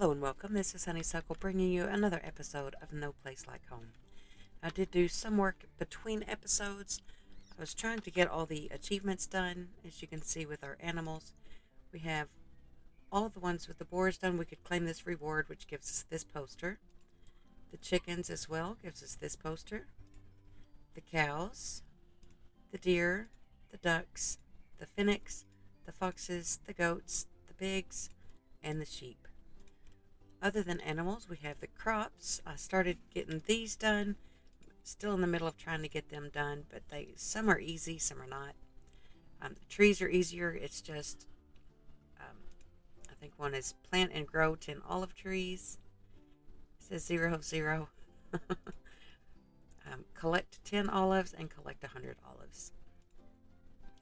Hello and welcome. This is HoneySuckle bringing you another episode of No Place Like Home. I did do some work between episodes. I was trying to get all the achievements done. As you can see with our animals, we have all the ones with the boars done. We could claim this reward, which gives us this poster. The chickens as well gives us this poster. The cows, the deer, the ducks, the phoenix, the foxes, the goats, the pigs, and the sheep. Other than animals, we have the crops. I started getting these done. Still in the middle of trying to get them done, but some are easy, some are not. The trees are easier. It's just, I think one is plant and grow 10 olive trees. It says 0, 0. Collect 10 olives and collect 100 olives.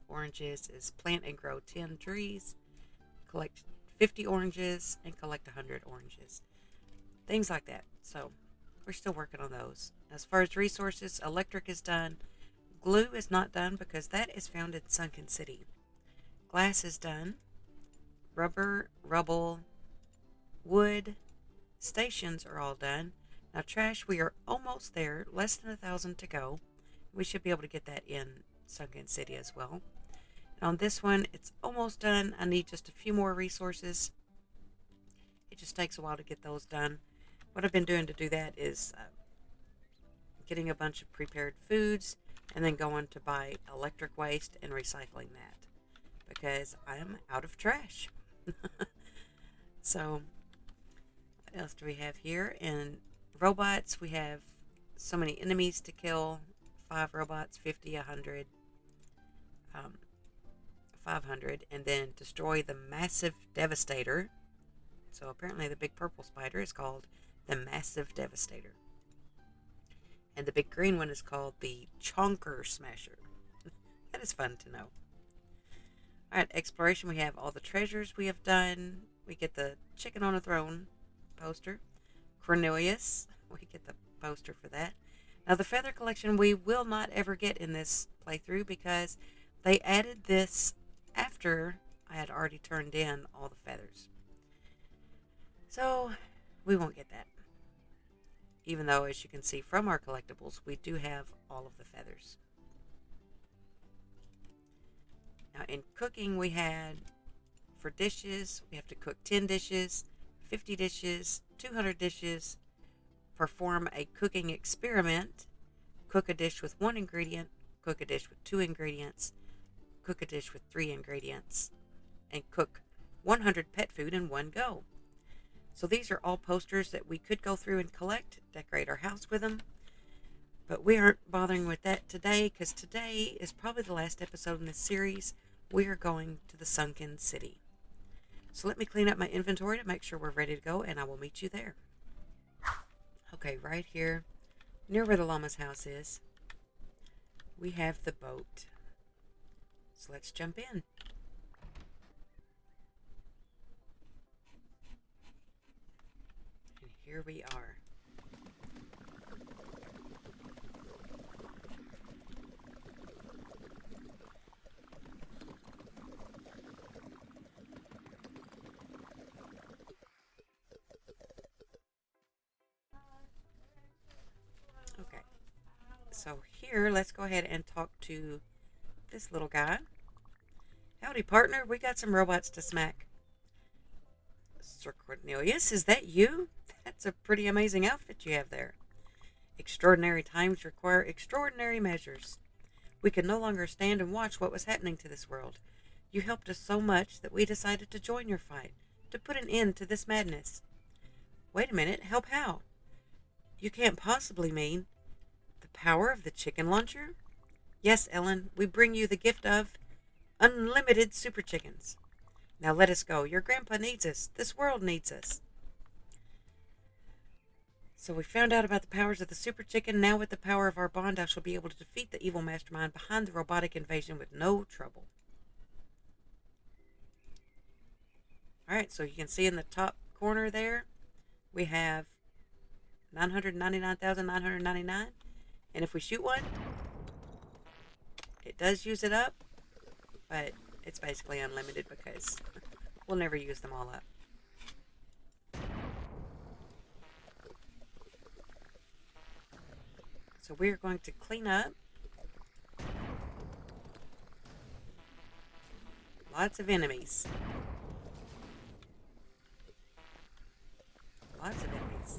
Oranges is plant and grow 10 trees. Collect 50 oranges and collect 100 oranges. Things like that. So we're still working on those. As far as resources, electric is done. Glue is not done because that is found in Sunken City. Glass is done. Rubber, rubble, wood, stations are all done. Now trash, we are almost there. Less than 1,000 to go. We should be able to get that in Sunken City as well. On this one, it's almost done. I need just a few more resources. It just takes a while to get those done. What I've been doing to do that is getting a bunch of prepared foods and then going to buy electric waste and recycling that because I am out of trash. So, what else do we have here? In robots, we have so many enemies to kill. 5 robots, 50, 100. 500, and then destroy the massive devastator. So apparently the big purple spider is called the massive devastator, and the big green one is called the chonker smasher. That is fun to know. Alright, exploration, we have all the treasures we have done. We get the chicken on a throne poster. Cornelius, we get the poster for that. Now the feather collection we will not ever get in this playthrough because they added this after I had already turned in all the feathers. So, we won't get that. Even though, as you can see from our collectibles, we do have all of the feathers. Now, in cooking, we had, for dishes, we have to cook 10 dishes, 50 dishes, 200 dishes, perform a cooking experiment, cook a dish with 1 ingredient, cook a dish with 2 ingredients, cook a dish with 3 ingredients, and cook 100 pet food in one go. So these are all posters that we could go through and collect, decorate our house with them, but we aren't bothering with that today because today is probably the last episode in this series. We are going to the Sunken City. So let me clean up my inventory to make sure we're ready to go, and I will meet you there. Okay, right here, near where the llama's house is, we have the boat. So let's jump in. And here we are. Okay. So here, let's go ahead and talk to this little guy. Howdy, partner. We got some robots to smack. Sir Cornelius, is that you? That's a pretty amazing outfit you have there. Extraordinary times require extraordinary measures. We could no longer stand and watch what was happening to this world. You helped us so much that we decided to join your fight, to put an end to this madness. Wait a minute, help how? You can't possibly mean the power of the chicken launcher? Yes, Ellen, we bring you the gift of unlimited super chickens. Now let us go. Your grandpa needs us. This world needs us. So we found out about the powers of the super chicken. Now with the power of our bond, I shall be able to defeat the evil mastermind behind the robotic invasion with no trouble. Alright, so you can see in the top corner there, we have 999,999. And if we shoot one, it does use it up, but it's basically unlimited because we'll never use them all up. So we're going to clean up. Lots of enemies. Lots of enemies.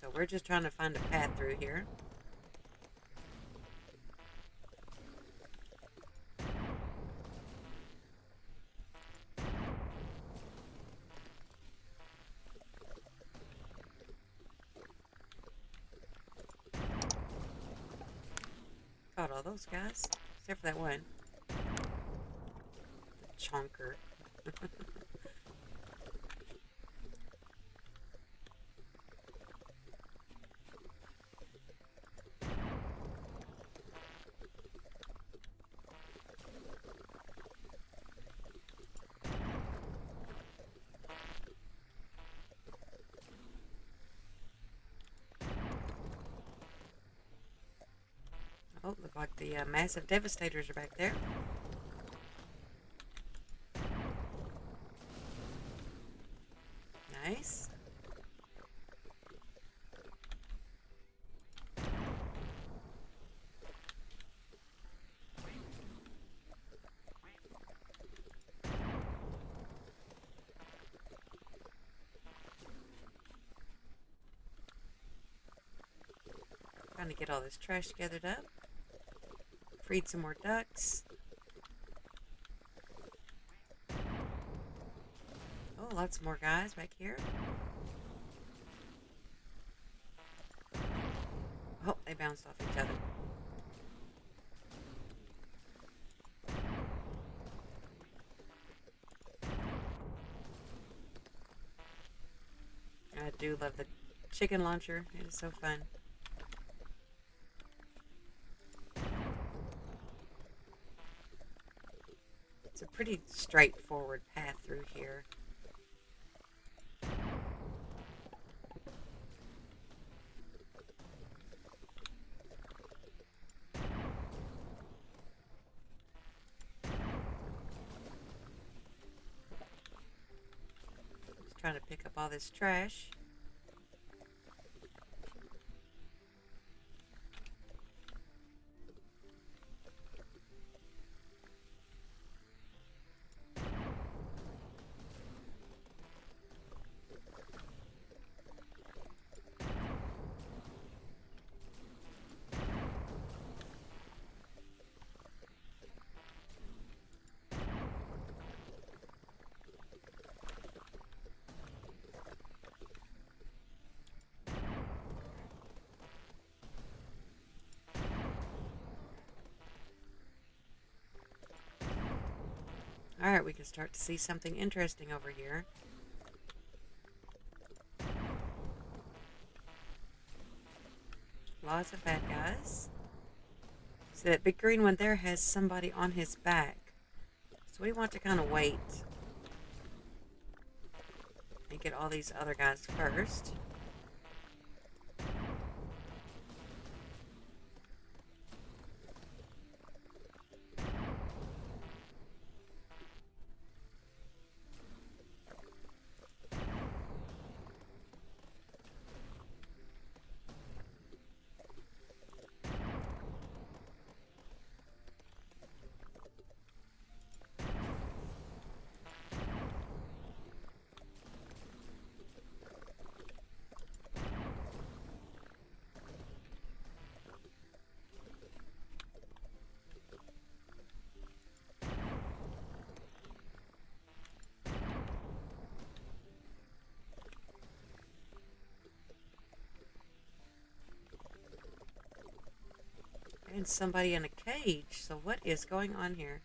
So we're just trying to find a path through here. Caught all those guys, except for that one. The chonker. Oh, look like the massive devastators are back there. Nice. Trying to get all this trash gathered up. Freed some more ducks. Oh, lots more guys back here. Oh, they bounced off each other. I do love the chicken launcher. It is so fun. It's a pretty straightforward path through here. Just trying to pick up all this trash. Alright, we can start to see something interesting over here. Lots of bad guys. So that big green one there has somebody on his back. So we want to kind of wait and get all these other guys first. And somebody in a cage. So what is going on here?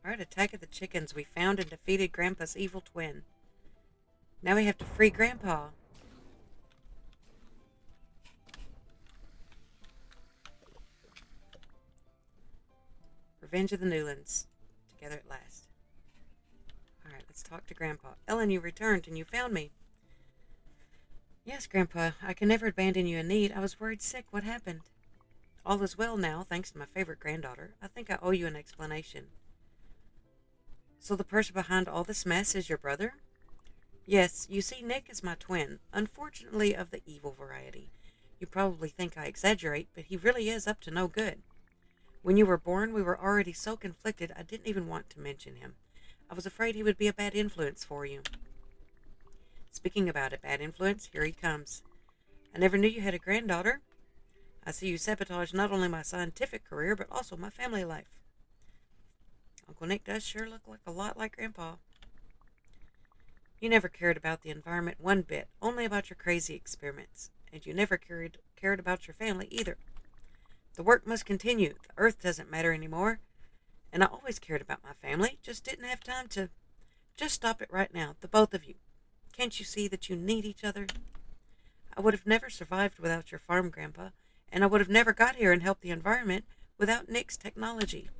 Alright, Attack of the Chickens. We found and defeated Grandpa's evil twin. Now we have to free Grandpa. Revenge of the Newlands. Together at last. Alright, let's talk to Grandpa. Ellen, you returned and you found me. Yes, Grandpa, I can never abandon you in need. I was worried sick. What happened? All is well now, thanks to my favorite granddaughter. I think I owe you an explanation. So the person behind all this mess is your brother? Yes, you see, Nick is my twin, unfortunately of the evil variety. You probably think I exaggerate, but he really is up to no good. When you were born, we were already so conflicted I didn't even want to mention him. I was afraid he would be a bad influence for you. Speaking about a bad influence, here he comes. I never knew you had a granddaughter. I see you sabotage not only my scientific career, but also my family life. Uncle Nick does sure look a lot like Grandpa. You never cared about the environment one bit, only about your crazy experiments. And you never cared about your family either. The work must continue. The Earth doesn't matter anymore. And I always cared about my family, just didn't have time to... Just stop it right now, the both of you. Can't you see that you need each other? I would have never survived without your farm, Grandpa, and I would have never got here and helped the environment without Nick's technology.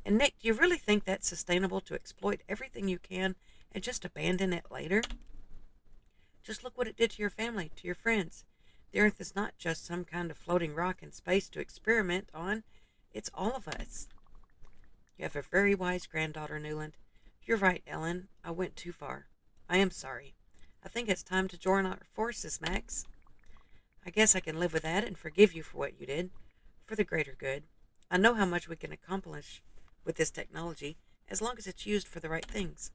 And Nick, do you really think that's sustainable to exploit everything you can and just abandon it later? Just look what it did to your family, to your friends. The Earth is not just some kind of floating rock in space to experiment on. It's all of us. You have a very wise granddaughter, Newland. You're right, Ellen. I went too far. I am sorry. I think it's time to join our forces, Max. I guess I can live with that and forgive you for what you did, for the greater good. I know how much we can accomplish with this technology, as long as it's used for the right things.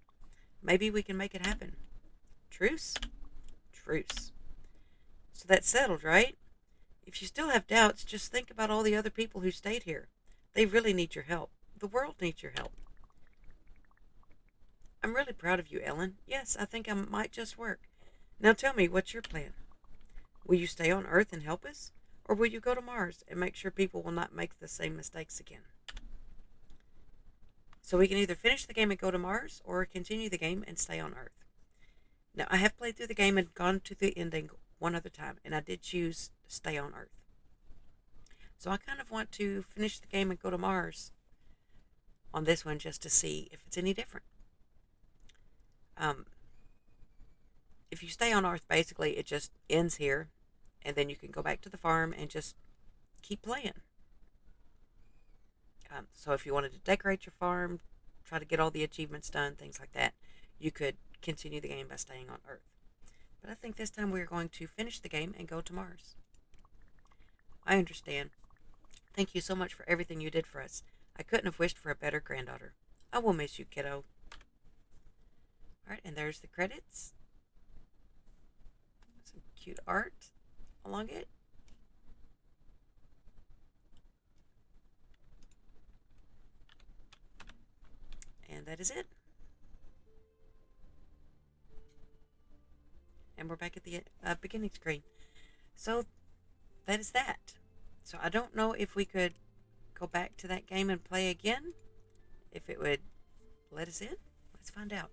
Maybe we can make it happen. Truce? Truce. So that's settled, right? If you still have doubts, just think about all the other people who stayed here. They really need your help. The world needs your help. I'm really proud of you, Ellen. Yes, I think I might just work. Now tell me, what's your plan? Will you stay on Earth and help us? Or will you go to Mars and make sure people will not make the same mistakes again? So we can either finish the game and go to Mars, or continue the game and stay on Earth. Now, I have played through the game and gone to the ending one other time, and I did choose to stay on Earth. So I kind of want to finish the game and go to Mars on this one just to see if it's any different. If you stay on Earth, basically it just ends here, and then you can go back to the farm and just keep playing. So if you wanted to decorate your farm, try to get all the achievements done, things like that, you could continue the game by staying on Earth. But I think this time we're going to finish the game and go to Mars. I understand. Thank you so much for everything you did for us. I couldn't have wished for a better granddaughter. I will miss you, kiddo. Alright, and there's the credits. Some cute art along it. And that is it. And we're back at the beginning screen. So that is that. So I don't know if we could go back to that game and play again. If it would let us in. Let's find out.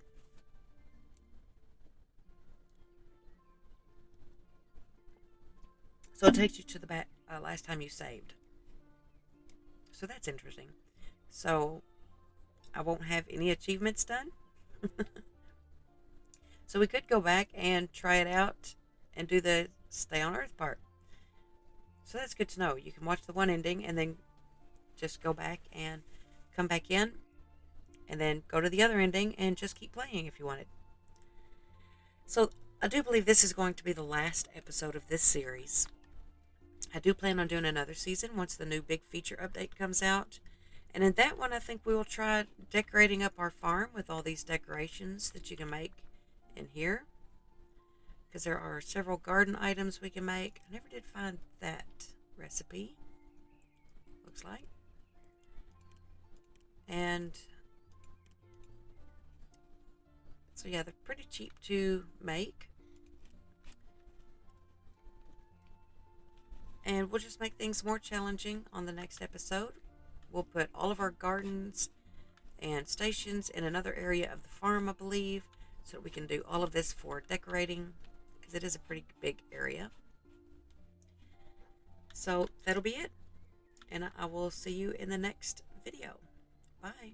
So it takes you to the back last time you saved. So that's interesting. So I won't have any achievements done. So we could go back and try it out and do the stay on Earth part. So that's good to know. You can watch the one ending and then just go back and come back in and then go to the other ending and just keep playing if you wanted. So I do believe this is going to be the last episode of this series. I do plan on doing another season once the new big feature update comes out. And in that one, I think we will try decorating up our farm with all these decorations that you can make in here. Because there are several garden items we can make. I never did find that recipe. Looks like. And so yeah, they're pretty cheap to make. And we'll just make things more challenging on the next episode. We'll put all of our gardens and stations in another area of the farm, I believe, so that we can do all of this for decorating, because it is a pretty big area. So that'll be it, and I will see you in the next video. Bye.